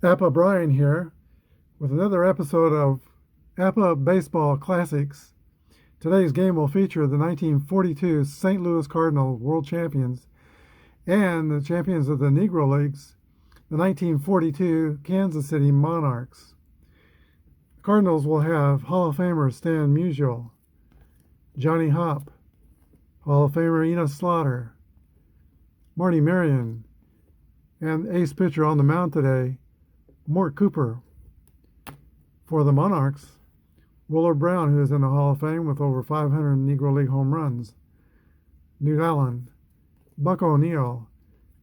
Apba Brian here with another episode of Apba Baseball Classics. Today's game will feature the 1942 St. Louis Cardinals world champions and the champions of the Negro Leagues, the 1942 Kansas City Monarchs. The Cardinals will have Hall of Famer Stan Musial, Johnny Hopp, Hall of Famer Enos Slaughter, Marty Marion, and ace pitcher on the mound today, Mort Cooper. For the Monarchs, Willard Brown, who is in the Hall of Fame with over 500 Negro League home runs, Newt Allen, Buck O'Neil,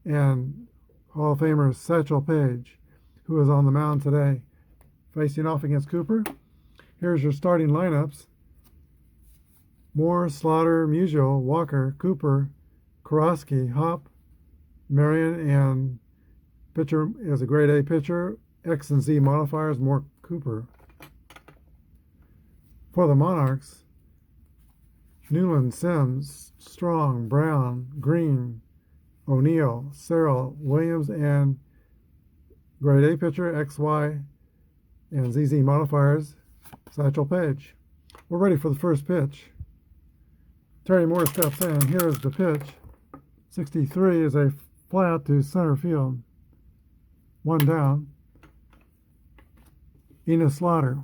and Hall of Famer Satchel Paige, who is on the mound today, facing off against Cooper. Here's your starting lineups: Moore, Slaughter, Musial, Walker, Cooper, Karosky, Hopp, Marion, and pitcher is a grade A pitcher, X and Z modifiers, Mort Cooper. For the Monarchs, Newland, Sims, Strong, Brown, Green, O'Neal, Serrell, Williams, and grade A pitcher, XY, and ZZ modifiers, Satchel Paige. We're ready for the first pitch. Terry Moore steps in. Here's the pitch. 63 is a fly out to center field. One down. Enos Slaughter.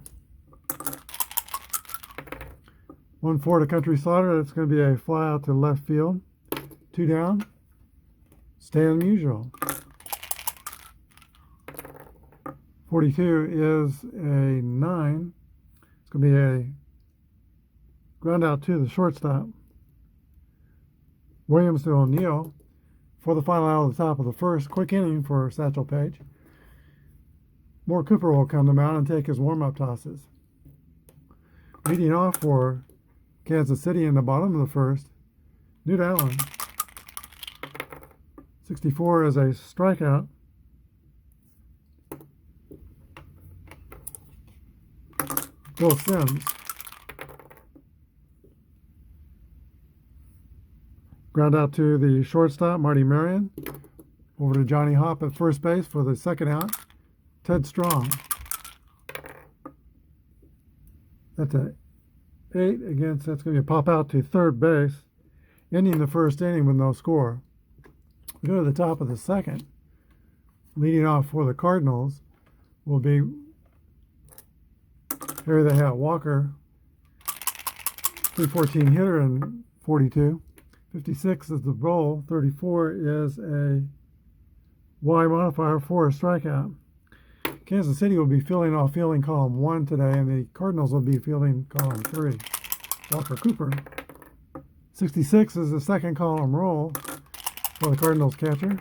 1-4 to Country Slaughter. That's going to be a fly out to left field. Two down. Stan Musial. 42 is a 9. It's going to be a ground out to the shortstop. Williams to O'Neal. For the final out of the top of the first, quick inning for Satchel Paige. Mort Cooper will come to mound and take his warm-up tosses. Leading off for Kansas City in the bottom of the first, Newt Allen. 64 is a strikeout. Bill Sims. Ground out to the shortstop, Marty Marion. Over to Johnny Hopp at first base for the second out. Ted Strong. That's a 8 against, that's going to be a pop out to third base, ending the first inning with no score. We go to the top of the second. Leading off for the Cardinals will be, here they have Walker, 314 hitter and 42. 56 is the roll. 34 is a Y modifier for a strikeout. Kansas City will be filling off fielding column 1 today, and the Cardinals will be fielding column 3. Walker Cooper. 66 is the second column roll for the Cardinals catcher.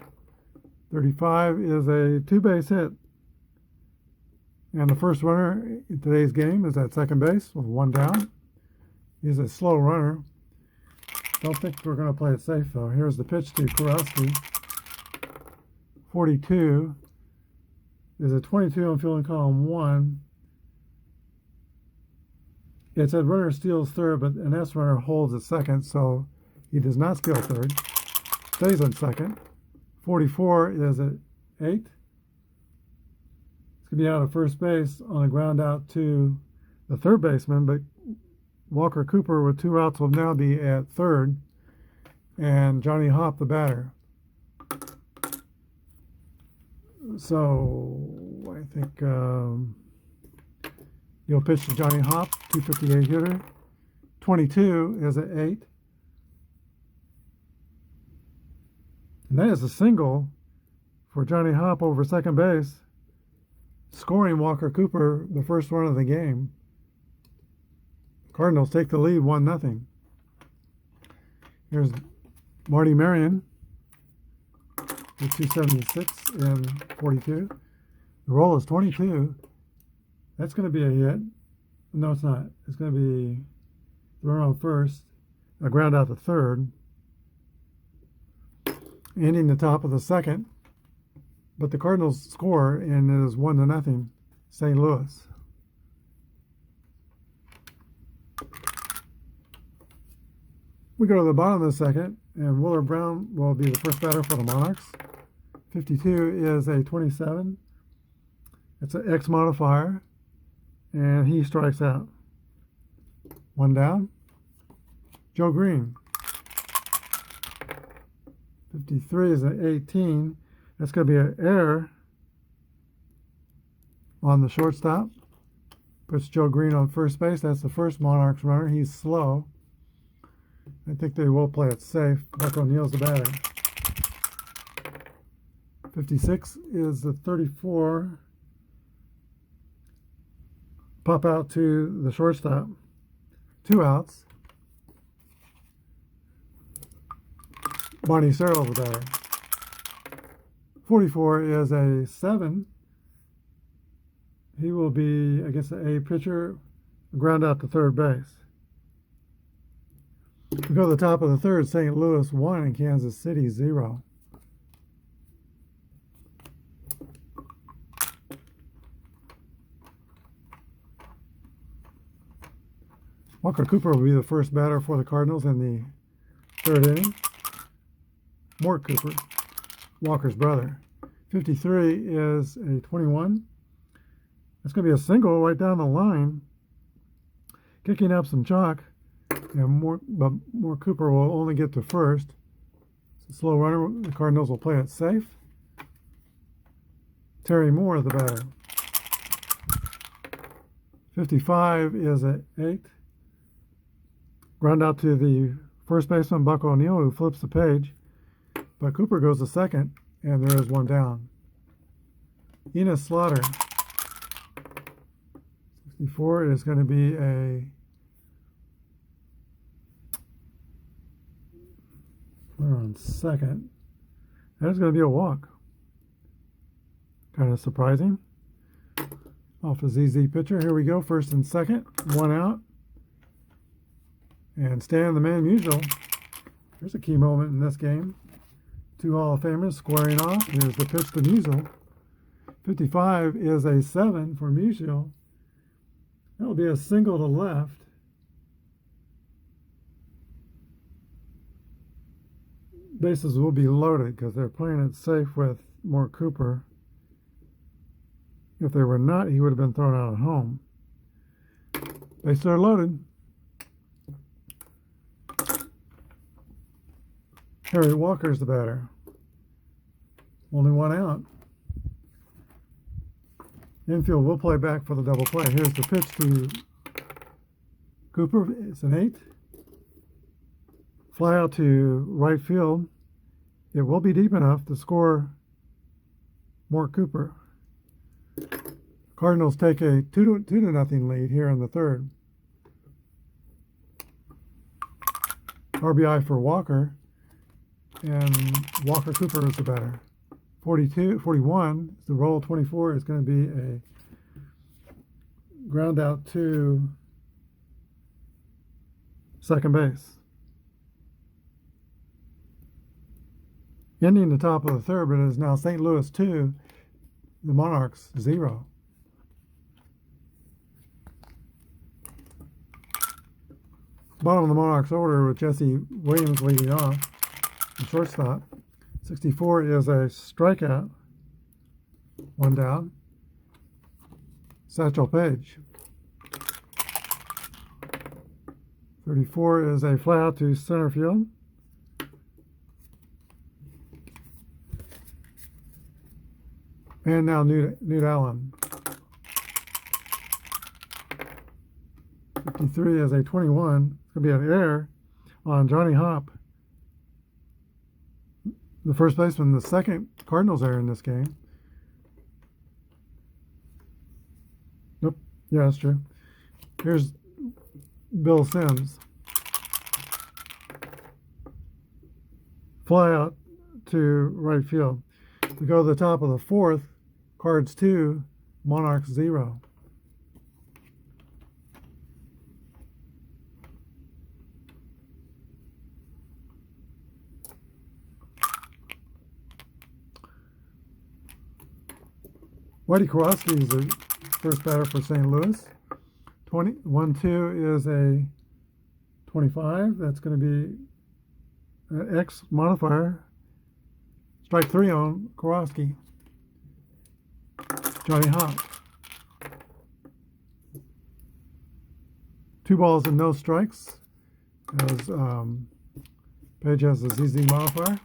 35 is a two-base hit. And the first runner in today's game is at second base with one down. He's a slow runner. Don't think we're going to play it safe, though. Here's the pitch to Karosky. 42 is a 22 on fielding column 1. It said runner steals third, but an S runner holds at second, so he does not steal third. Stays on second. 44 is at 8. It's going to be out of first base on a ground out to the third baseman, but Walker Cooper with 2 outs will now be at third, and Johnny Hopp the batter. So I think you'll pitch to Johnny Hopp, 258 hitter. 22 is at 8. And that is a single for Johnny Hopp over second base, scoring Walker Cooper the first run of the game. Cardinals take the lead 1-0. Here's Marty Marion with 276 and 42. The roll is 22. That's going to be a hit. No, it's not. It's going to be thrown on first. A ground out to third. Ending the top of the second. But the Cardinals score, and it is 1-0, St. Louis. We go to the bottom of the second, and Willard Brown will be the first batter for the Monarchs. 52 is a 27. It's an X modifier, and he strikes out. One down. Joe Green. 53 is an 18. That's going to be an error on the shortstop. Puts Joe Green on first base. That's the first Monarchs runner. He's slow. I think they will play it safe. Buck O'Neill's the batter. 56 is the 34. Pop out to the shortstop. 2 outs. Bonnie Searle's the batter. 44 is a 7. He will be against a pitcher, ground out to third base. We go to the top of the third, St. Louis 1 and Kansas City 0. Walker Cooper will be the first batter for the Cardinals in the third inning. Mort Cooper, Walker's brother. 53 is a 21. That's going to be a single right down the line. Kicking up some chalk. And Mort Cooper will only get to first. It's a slow runner. The Cardinals will play it safe. Terry Moore, the batter. 55 is an 8. Ground out to the first baseman, Buck O'Neill, who flips the page. But Cooper goes to second, and there is one down. Enos Slaughter. 64 is going to be a we're on second. That is going to be a walk. Kind of surprising. Off a ZZ pitcher. Here we go. First and second. 1 out. And Stan the Man Musial. There's a key moment in this game. 2 Hall of Famers squaring off. Here's the pitch to Musial. 55 is a 7 for Musial. That'll be a single to left. Bases will be loaded because they're playing it safe with Mort Cooper. If they were not, he would have been thrown out at home. Bases are loaded. Harry Walker's the batter. Only 1 out. Infield will play back for the double play. Here's the pitch to Cooper. It's an 8. Fly out to right field. It will be deep enough to score Mort Cooper. Cardinals take a 2-0 lead here in the third. RBI for Walker. And Walker Cooper is the batter. 41, the roll. 24 is going to be a ground out to second base. Ending the top of the third, but it is now St. Louis 2, the Monarchs 0. Bottom of the Monarchs order with Jesse Williams leading off. The shortstop. 64 is a strikeout. 1 down. Satchel Paige. 34 is a fly out to center field. And now Newt Allen. 53 is a 21. It's going to be an error on Johnny Hopp, the first baseman, the second Cardinals error in this game. Nope. Yeah, that's true. Here's Bill Sims. fly out to right field. We go to the top of the fourth, Cards 2, Monarchs 0. Whitey Kowalski is the first batter for St. Louis. 1-2 is a 25. That's going to be an X modifier. Strike 3 on Kowalski. Johnny Hawk. 2 balls and no strikes. As Page has a ZZ modifier.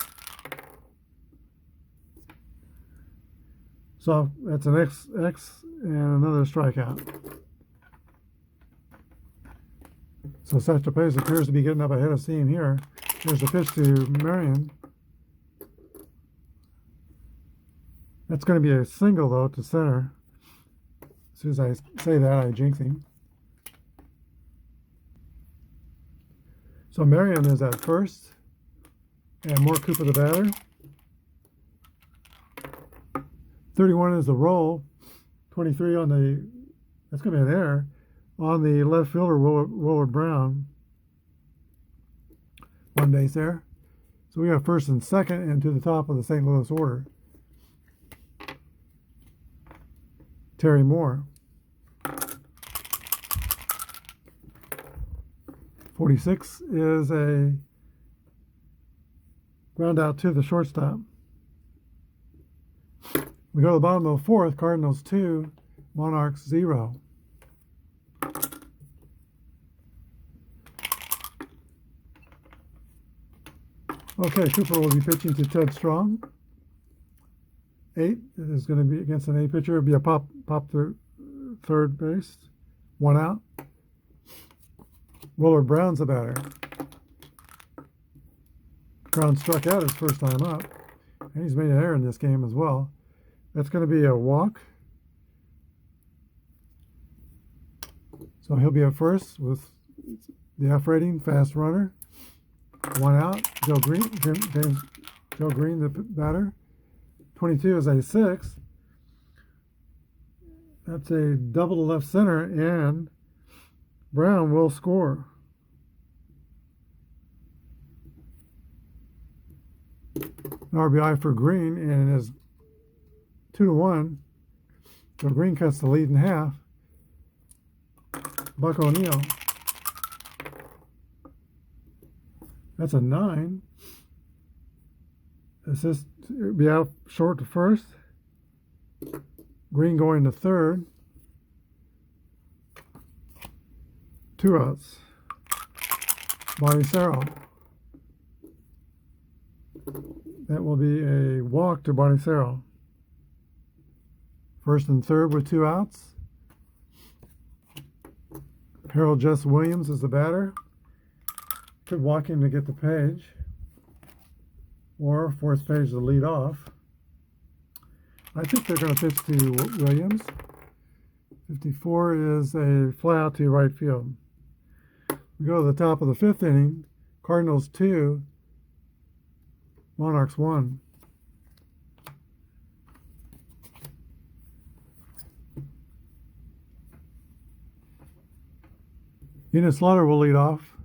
So that's an X and another strikeout. So Satchel appears to be getting up ahead of steam here. Here's the pitch to Marion. That's going to be a single, though, to center. As soon as I say that, I jinx him. So Marion is at first. And more Cooper the batter. 31 is the roll. 23 on the, that's going to be an error, on the left fielder, Willard Brown. 1 base there. So we have first and second and to the top of the St. Louis order. Terry Moore. 46 is a ground out to the shortstop. We go to the bottom of the fourth, Cardinals 2, Monarchs 0. Okay, Cooper will be pitching to Ted Strong. 8 is going to be against an A pitcher. It'll be a pop through third base. 1 out. Willard Brown's the batter. Brown struck out his first time up. And he's made an error in this game as well. That's going to be a walk. So he'll be at first with the F rating, fast runner. 1 out. Joe Green, Joe Green, the batter. 22 is a 6. That's a double to left center, and Brown will score. An RBI for Green, and it is 2-1. So Green cuts the lead in half. Buck O'Neil. That's a 9. Assist be out short to first. Green going to third. 2 outs. Bonicero. That will be a walk to Bonicero. First and third with 2 outs. Harold Jess Williams is the batter. Could walk him to get the Page, or force Page to lead off. I think they're going to pitch to Williams. 54 is a fly out to right field. We go to the top of the 5th inning. Cardinals 2, Monarchs 1. Enos Slaughter will lead off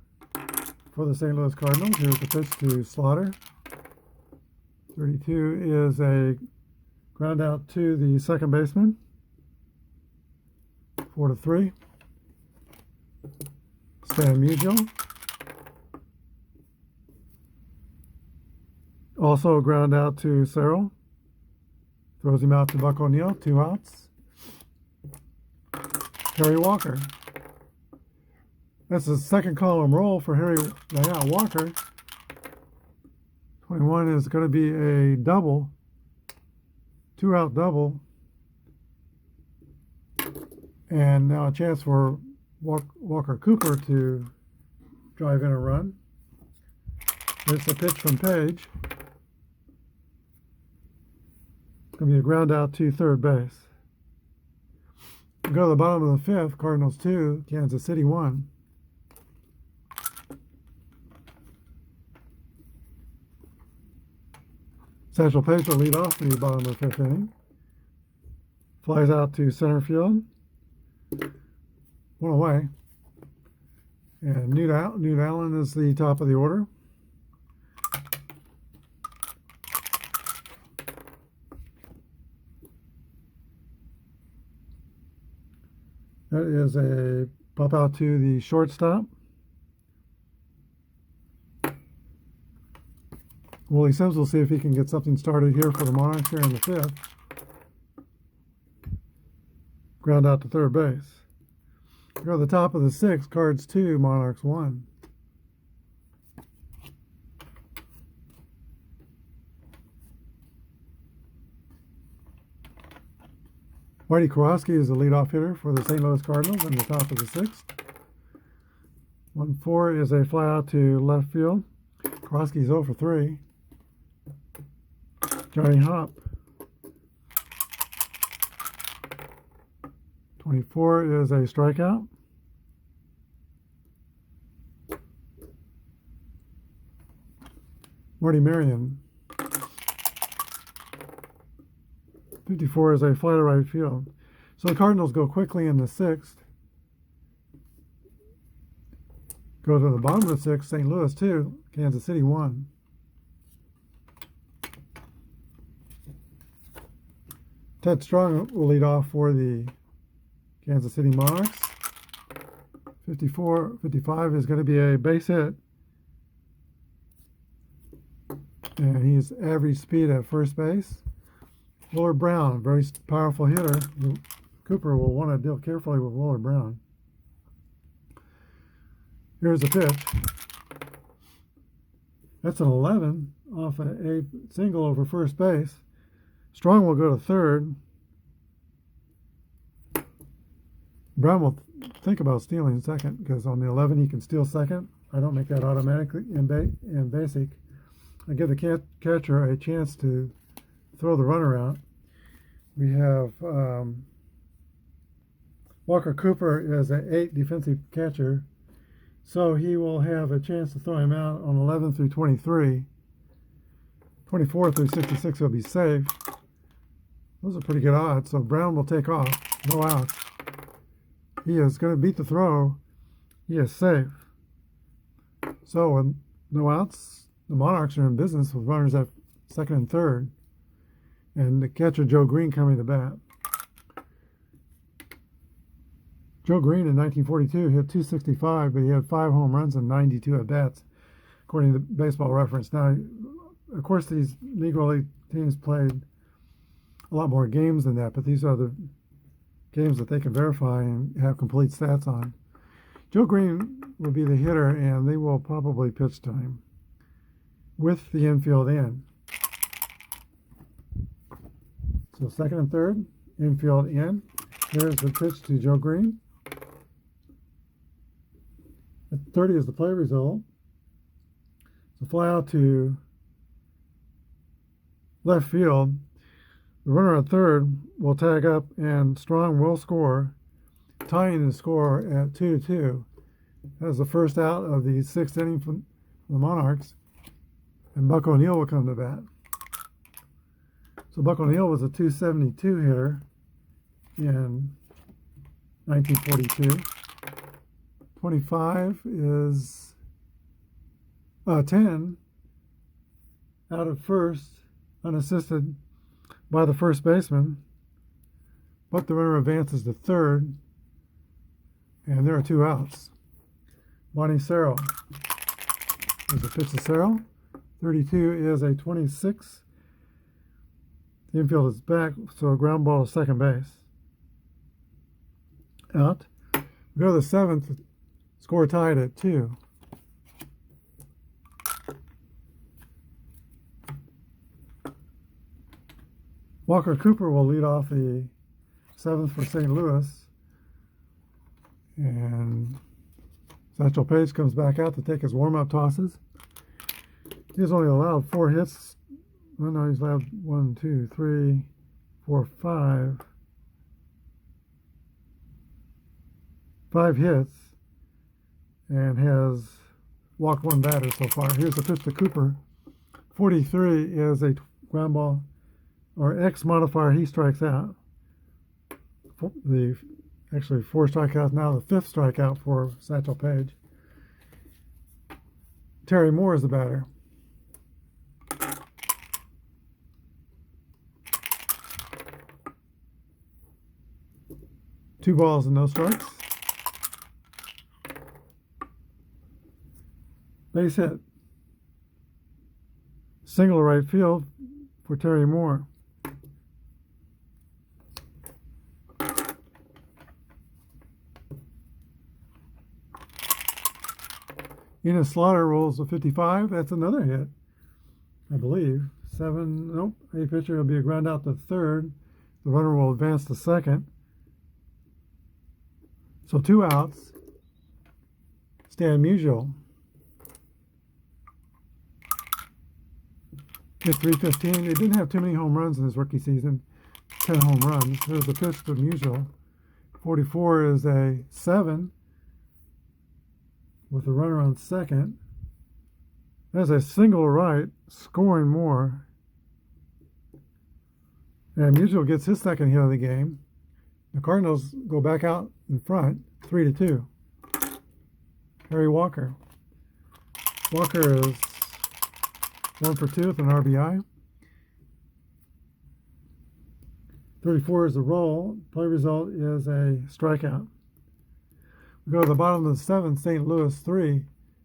for the St. Louis Cardinals. Here's the pitch to Slaughter. 32 is a ground out to the second baseman. 4-3. Stan Musial. Also a ground out to Searle. Throws him out to Buck O'Neil. 2 outs. Harry Walker. That's the second column roll for Harry Walker. 21 is going to be a double. 2-out double. And now a chance for Walker Cooper to drive in a run. There's a pitch from Page. It's going to be a ground out to third base. We go to the bottom of the 5th, Cardinals 2, Kansas City 1. Satchel Paige will lead off the bottom of the fifth inning. Flies out to center field. One away. And Newt Allen is the top of the order. That is a pop out to the shortstop. Willie Sims will see if he can get something started here for the Monarchs here in the fifth. Ground out to third base. Go to the top of the sixth, Cards 2, Monarchs 1. Whitey Kowalski is the leadoff hitter for the St. Louis Cardinals in the top of the sixth. 1-4 is a fly out to left field. Kowalski's 0 for 3. Johnny Hop. 24 is a strikeout. Marty Marion. 54 is a fly to right field. So the Cardinals go quickly in the sixth. Go to the bottom of the sixth, St. Louis 2, Kansas City 1. Ted Strong will lead off for the Kansas City Monarchs. 55 is going to be a base hit. And he's average speed at first base. Willard Brown, very powerful hitter. Cooper will want to deal carefully with Willard Brown. Here's a pitch. That's an 11 off a single over first base. Strong will go to third. Brown will think about stealing second because on the 11 he can steal second. I don't make that automatically in basic. I give the catcher a chance to throw the runner out. We have Walker Cooper is an 8 defensive catcher, so he will have a chance to throw him out on 11 through 23. 24 through 66 will be safe. Those are pretty good odds, so Brown will take off. No outs. He is going to beat the throw. He is safe. So with no outs, the Monarchs are in business with runners at second and third. And the catcher, Joe Green, coming to bat. Joe Green in 1942 hit .265, but he had 5 home runs and 92 at-bats, according to Baseball Reference. Now, of course, these Negro League teams played a lot more games than that, but these are the games that they can verify and have complete stats on. Joe Green will be the hitter, and they will probably pitch to him with the infield in. So second and third, infield in. Here's the pitch to Joe Green. At 30 is the play result. So fly out to left field. The runner at third will tag up, and Strong will score, tying the score at 2-2. That's the first out of the sixth inning for the Monarchs, and Buck O'Neil will come to bat. So Buck O'Neil was a .272 hitter in 1942. 25 is 10 out at first, unassisted by the first baseman, but the runner advances to third, and there are 2 outs. Bonnie Serrell is a pitch to Serrell. 32 is a 26. The infield is back, so a ground ball to second base. Out. We go to the seventh, score tied at 2. Walker Cooper will lead off the seventh for St. Louis. And Satchel Paige comes back out to take his warm-up tosses. He's only allowed 4 hits. Well, no, he's allowed 1, 2, 3, 4, 5. 5 hits and has walked 1 batter so far. Here's the pitch to Cooper. 43 is a ground ball or X modifier, he strikes out. Actually 4 strikeouts, now the 5th strikeout for Satchel Paige. Terry Moore is the batter. Two balls and no strikes. Base hit. Single right field for Terry Moore. Enos Slaughter rolls a 55. That's another hit, I believe. 7, nope. A pitcher will be a ground out to third. The runner will advance to second. So 2 outs. Stan Musial hit .315. He didn't have too many home runs in his rookie season. 10 home runs. There's the pitch to Musial. 44 is a 7 with the runner on second. There's a single right, scoring Moore. And Musial gets his second hit of the game. The Cardinals go back out in front, 3-2. Harry Walker. Walker is 1 for 2 with an RBI. 34 is the roll. Play result is a strikeout. We go to the bottom of the 7th, St. Louis 3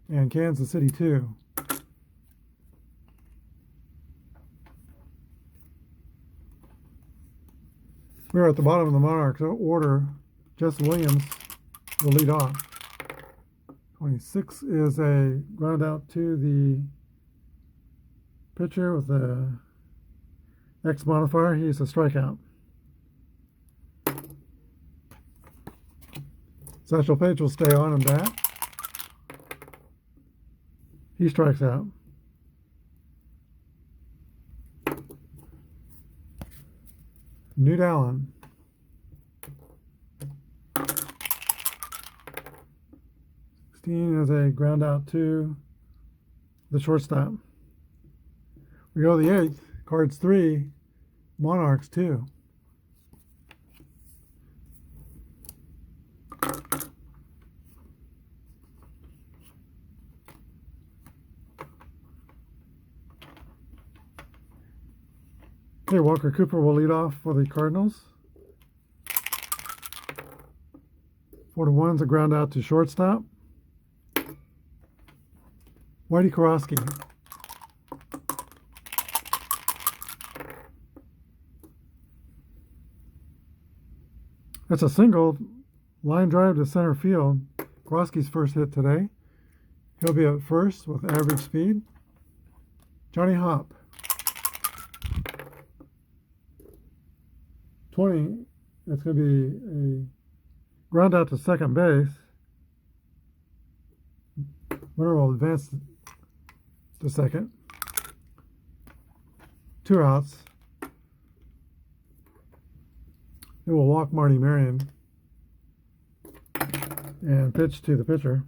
and Kansas City 2. We're at the bottom of the Monarchs order. Justin Williams will lead off. 26 is a ground out to the pitcher with the X modifier. He's a strikeout. Satchel Paige will stay on and bat. He strikes out. Newt Allen. Is a ground out to the shortstop. We go to the 8th, Cards 3, Monarchs 2. Okay, Walker Cooper will lead off for the Cardinals. 4-1's a ground out to shortstop. Whitey Karofsky. That's a single line drive to center field. Karofsky's first hit today. He'll be at first with average speed. Johnny Hop. 20. That's going to be a ground out to second base. Runner will advance to second. 2 outs. It will walk Marty Marion and pitch to the pitcher,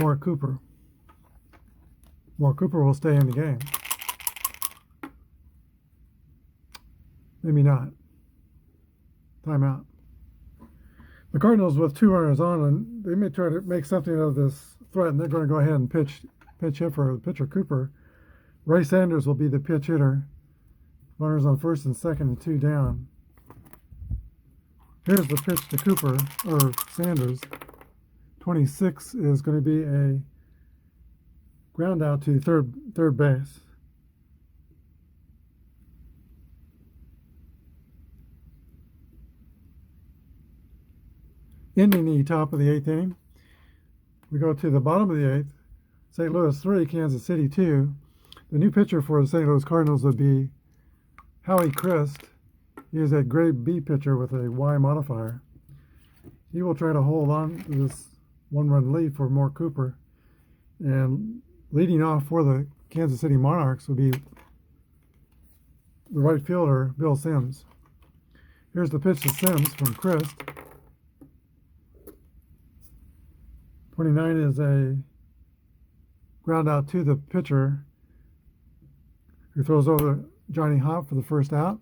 Mark Cooper. Mark Cooper will stay in the game. Maybe not. Timeout. The Cardinals with 2 runners on, and they may try to make something of this threat, and they're going to go ahead and pitch hit for the pitcher Cooper. Ray Sanders will be the pitch hitter. Runners on first and second and 2 down. Here's the pitch to Cooper, or Sanders. 26 is going to be a ground out to third base. Ending the top of the 8th inning. We go to the bottom of the 8th. St. Louis 3, Kansas City 2. The new pitcher for the St. Louis Cardinals would be Howie Christ. He is a grade B pitcher with a Y modifier. He will try to hold on to this 1-run lead for Mark Cooper. And leading off for the Kansas City Monarchs would be the right fielder, Bill Sims. Here's the pitch to Sims from Christ. 29 is a ground out to the pitcher, who throws over Johnny Hop for the first out.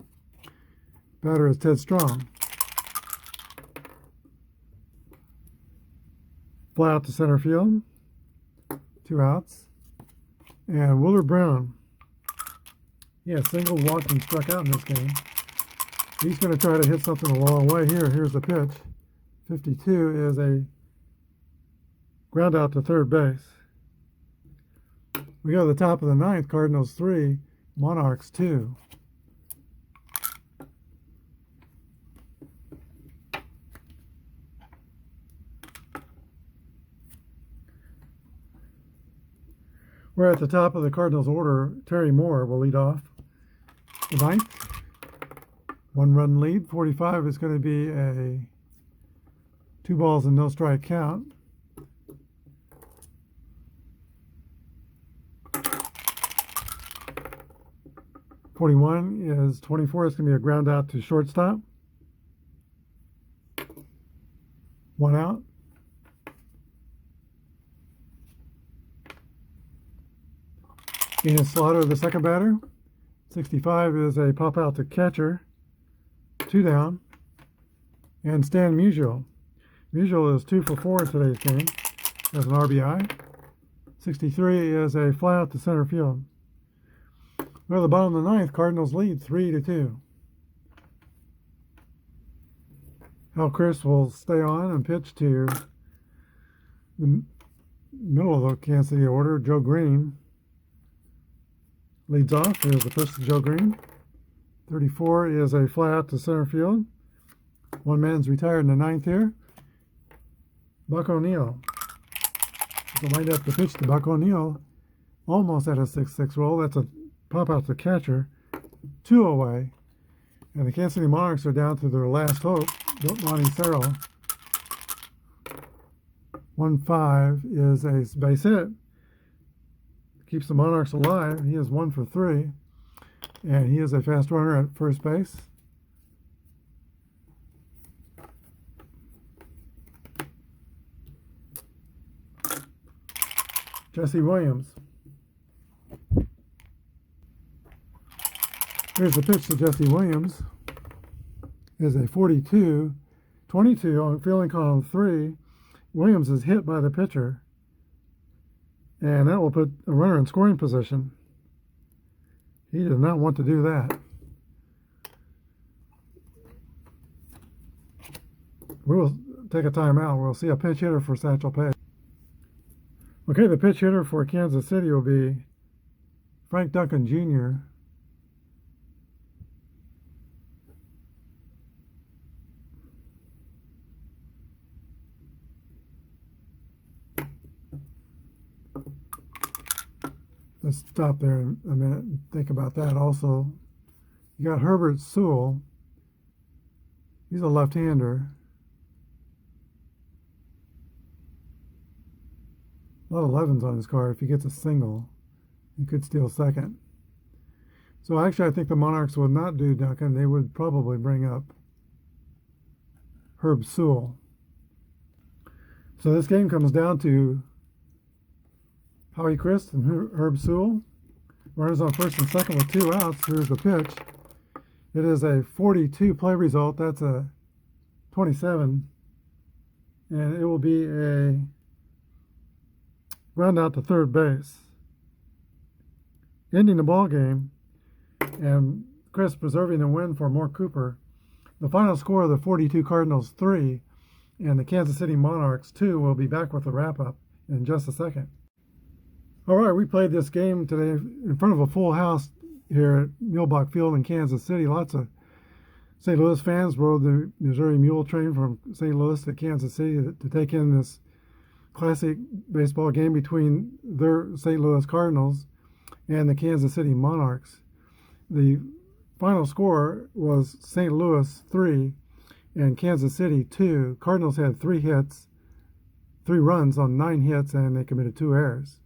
Batter is Ted Strong. Fly out to center field. 2 outs. And Willard Brown. He has single, walked, and struck out in this game. He's going to try to hit something a long way here. Here's the pitch. 52 is a ground out to third base. We go to the top of the ninth. Cardinals 3, Monarchs 2. We're at the top of the Cardinals order. Terry Moore will lead off the ninth. 1-run lead. 45 is going to be a 2 balls and no strike count. .41 is 24. It's going to be a ground out to shortstop. 1 out. Ian Slaughter, the second batter. 65 is a pop out to catcher. 2 down. And Stan Musial. Musial is 2 for 4 in today's game as an RBI. 63 is a fly out to center field. We're at the bottom of the ninth. Cardinals lead 3-2. Hal Chris will stay on and pitch to the middle of the Kansas City order. Joe Green leads off. Here's the pitch to Joe Green. 34 is a fly out to center field. One man's retired in the ninth here. Buck O'Neill. To wind up the pitch to Buck O'Neill. Almost at a 6-6 roll. That's a pop out to catcher. 2 away. And the Kansas City Monarchs are down to their last hope. Lonnie Serrell. 1-5 is a base hit. Keeps the Monarchs alive. He is 1 for 3. And he is a fast runner at first base. Jesse Williams. Here's the pitch to Jesse Williams. Is a 42. 22 on fielding column 3. Williams is hit by the pitcher. And that will put a runner in scoring position. He did not want to do that. We will take a timeout. We'll see a pinch hitter for Satchel Paige. Okay, the pitch hitter for Kansas City will be Frank Duncan Jr. Let's stop there a minute and think about that also. You got Herbert Sewell. He's a left-hander. A lot of 11s on his card. If he gets a single, he could steal second. So actually, I think the Monarchs would not do Duncan. They would probably bring up Herb Sewell. So this game comes down to Howie Christ and Herb Sewell. Runners on first and second with 2 outs. Here's the pitch. It is a 42 play result. That's a 27. And it will be a ground out to third base. Ending the ball game and Chris preserving the win for Moore Cooper. The final score of the 42 Cardinals 3 and the Kansas City Monarchs 2 will be back with the wrap-up in just a second. All right, we played this game today in front of a full house here at Mulebach Field in Kansas City. Lots of St. Louis fans rode the Missouri Mule train from St. Louis to Kansas City to take in this classic baseball game between their St. Louis Cardinals and the Kansas City Monarchs. The final score was St. Louis 3 and Kansas City 2. Cardinals had 3 runs on 9 hits, and they committed 2 errors.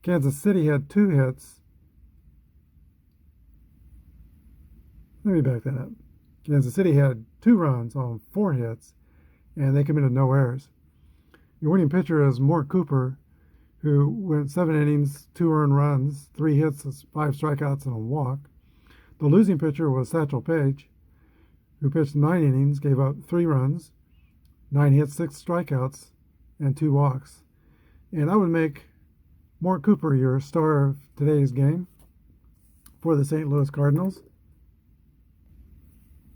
Kansas City had 2 hits. Let me back that up. Kansas City had 2 runs on 4 hits, and they committed no errors. Your winning pitcher is Moore Cooper, who went 7 innings, 2 earned runs, 3 hits, 5 strikeouts, and a walk. The losing pitcher was Satchel Paige, who pitched 9 innings, gave up 3 runs, 9 hits, 6 strikeouts, and 2 walks. And I would make Mort Cooper your star of today's game for the St. Louis Cardinals.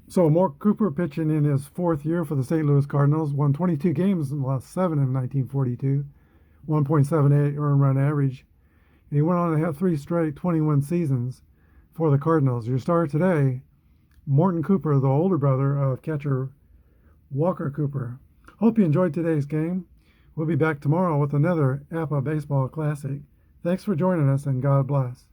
So Mort Cooper, pitching in his 4th year for the St. Louis Cardinals, won 22 games and lost 7 in 1942, 1.78 earned run average. And he went on to have 3 straight 21 seasons for the Cardinals. Your star today, Morton Cooper, the older brother of catcher Walker Cooper. Hope you enjoyed today's game. We'll be back tomorrow with another Apba Baseball Classic. Thanks for joining us, and God bless.